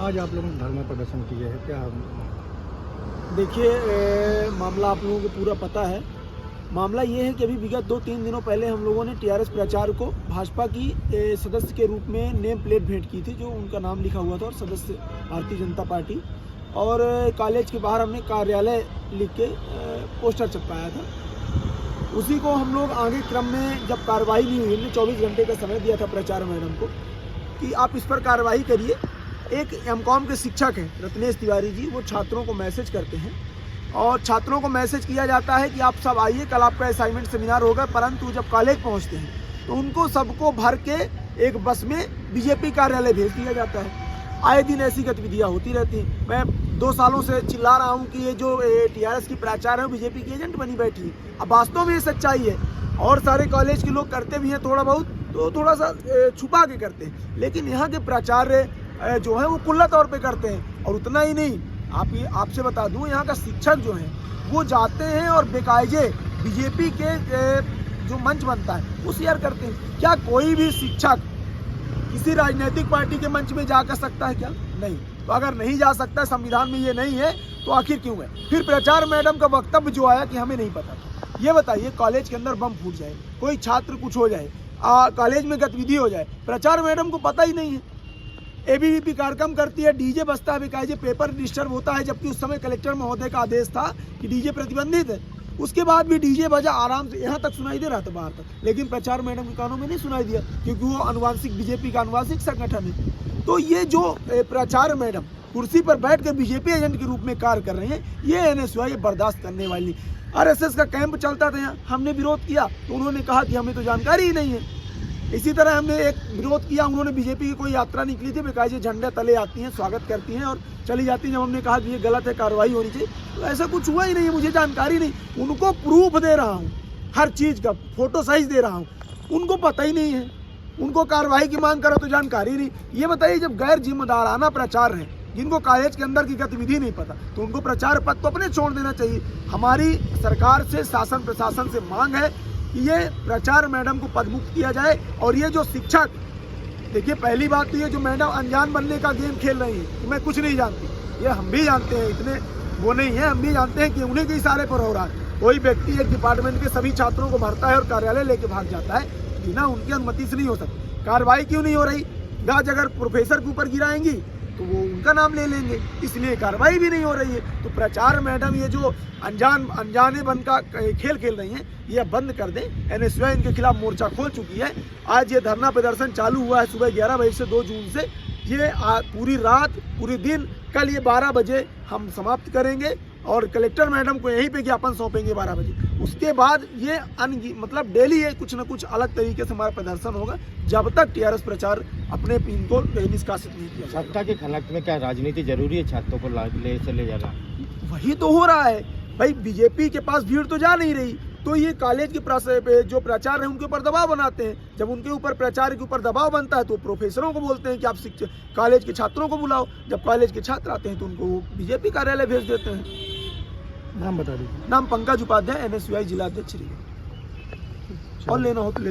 आज आप लोगों ने धरना प्रदर्शन किया है, क्या? देखिए मामला आप लोगों को पूरा पता है। मामला ये है कि अभी विगत 2-3 दिनों पहले हम लोगों ने टीआरएस प्रचार को भाजपा की सदस्य के रूप में नेम प्लेट भेंट की थी, जो उनका नाम लिखा हुआ था और सदस्य भारतीय जनता पार्टी, और कॉलेज के बाहर हमने कार्यालय लिख के पोस्टर चिपकाया था। उसी को हम लोग आगे क्रम में जब कार्रवाई नहीं हुई, हमने 24 घंटे का समय दिया था प्रचार मैडम को कि आप इस पर कार्रवाई करिए। एक एमकॉम के शिक्षक हैं रत्नेश तिवारी जी, वो छात्रों को मैसेज करते हैं और छात्रों को मैसेज किया जाता है कि आप सब आइए, कल आपका असाइनमेंट सेमिनार होगा, परंतु जब कॉलेज पहुंचते हैं तो उनको सबको भर के एक बस में बीजेपी कार्यालय भेज दिया जाता है। आए दिन ऐसी गतिविधियां होती रहती हैं। मैं 2 सालों से चिल्ला रहा हूं कि ये जो टीआरएस की प्राचार्य है वो बीजेपी की एजेंट बनी बैठी है। अब वास्तव में ये सच्चाई है और सारे कॉलेज के लोग करते भी हैं थोड़ा बहुत, तो थोड़ा सा छुपा के करते हैं, लेकिन यहाँ के प्राचार्य जो है वो खुला तौर पे करते हैं। और उतना ही नहीं, आपसे बता दूं, यहाँ का शिक्षक जो है वो जाते हैं और बेकायदे बीजेपी के जो मंच बनता है वो शेयर करते हैं। क्या कोई भी शिक्षक किसी राजनीतिक पार्टी के मंच में जा कर सकता है? क्या नहीं। तो अगर नहीं जा सकता, संविधान में ये नहीं है, तो आखिर क्यों है? फिर प्रचार मैडम का वक्तव्य जो आया कि हमें नहीं पता था। ये बताइए, कॉलेज के अंदर बम फूट जाए, कोई छात्र कुछ हो जाए, कॉलेज में गतिविधि हो जाए, प्रचार मैडम को पता ही नहीं है। एबीवीपी कार्यक्रम करती है, डीजे बजता है बेकायदे, पेपर डिस्टर्ब होता है, जबकि उस समय कलेक्टर महोदय का आदेश था कि डीजे प्रतिबंधित है। उसके बाद भी डीजे बजा आराम से, यहाँ तक सुनाई दे रहा था बाहर तक, लेकिन प्रचार मैडम के कानों में नहीं सुनाई दिया, क्योंकि वो अनुवांशिक बीजेपी का अनुवांशिक संगठन है। तो ये जो प्रचार मैडम कुर्सी पर बैठकर बीजेपी एजेंट के रूप में कार्य कर रहे हैं, ये एनएसयूआई बर्दाश्त करने वाली। आरएसएस का कैंप चलता था यहाँ, हमने विरोध किया तो उन्होंने कहा कि हमें तो जानकारी ही नहीं है। इसी तरह हमने एक विरोध किया, उन्होंने बीजेपी की कोई यात्रा निकली थी, बेकायदे झंडे तले आती हैं, स्वागत करती हैं और चली जाती हैं। जब हमने कहा कि ये गलत है, कार्रवाई होनी चाहिए, तो ऐसा कुछ हुआ ही नहीं है, मुझे जानकारी नहीं। उनको प्रूफ दे रहा हूँ, हर चीज़ का फोटो साइज दे रहा हूँ, उनको पता ही नहीं है। उनको कार्रवाई की मांग करो तो जानकारी नहीं। ये बताइए, जब गैर जिम्मेदाराना प्रचार है, जिनको कॉलेज के अंदर की गतिविधि नहीं पता, तो उनको प्रचार पद तो अपने छोड़ देना चाहिए। हमारी सरकार से, शासन प्रशासन से मांग है कि ये प्रचार मैडम को पदमुक्त किया जाए। और ये जो शिक्षक, देखिए पहली बात तो ये जो मैडम अनजान बनने का गेम खेल रही है, तो मैं कुछ नहीं जानती, ये हम भी जानते हैं, इतने वो नहीं है, हम भी जानते हैं कि उन्हीं के इशारे पर हो रहा है। कोई व्यक्ति एक डिपार्टमेंट के सभी छात्रों को भरता है और कार्यालय लेके भाग जाता है, बिना उनकी अनुमति से नहीं हो सकती। कार्रवाई क्यों नहीं हो रही? गाज अगर प्रोफेसर के ऊपर गिराएंगी तो वो उनका नाम ले लेंगे, इसलिए कार्रवाई भी नहीं हो रही है। तो प्रचार मैडम ये जो अनजाने बन का खेल खेल रही हैं, ये बंद कर दें। एनएसयूआई इनके खिलाफ मोर्चा खोल चुकी है। आज ये धरना प्रदर्शन चालू हुआ है सुबह 11 बजे से 2 जून से। ये पूरी रात, पूरी दिन, कल ये 12 बजे हम समाप्त करेंगे और कलेक्टर मैडम को यहीं पे ज्ञापन सौंपेंगे 12 बजे। उसके बाद ये मतलब डेली ये कुछ न कुछ अलग तरीके से हमारा प्रदर्शन होगा, जब तक टीआरएस प्रचार अपने पिन को निष्कासित नहीं किया। सत्ता के खिलाफ में क्या राजनीति जरूरी है? छात्रों को ले जाना वही तो हो रहा है भाई। बीजेपी के पास भीड़ तो जा नहीं रही, तो ये कॉलेज के जो प्राचार्य हैं उनके ऊपर दबाव बनाते हैं। जब उनके ऊपर प्राचार्य के ऊपर दबाव बनता है तो प्रोफेसरों को बोलते हैं कि आप कॉलेज के छात्रों को बुलाओ। जब कॉलेज के छात्र आते हैं तो उनको बीजेपी कार्यालय भेज देते हैं। नाम बता दीजिए। नाम पंकज उपाध्याय, एनएसयूआई जिला अध्यक्ष। और लेना हो तो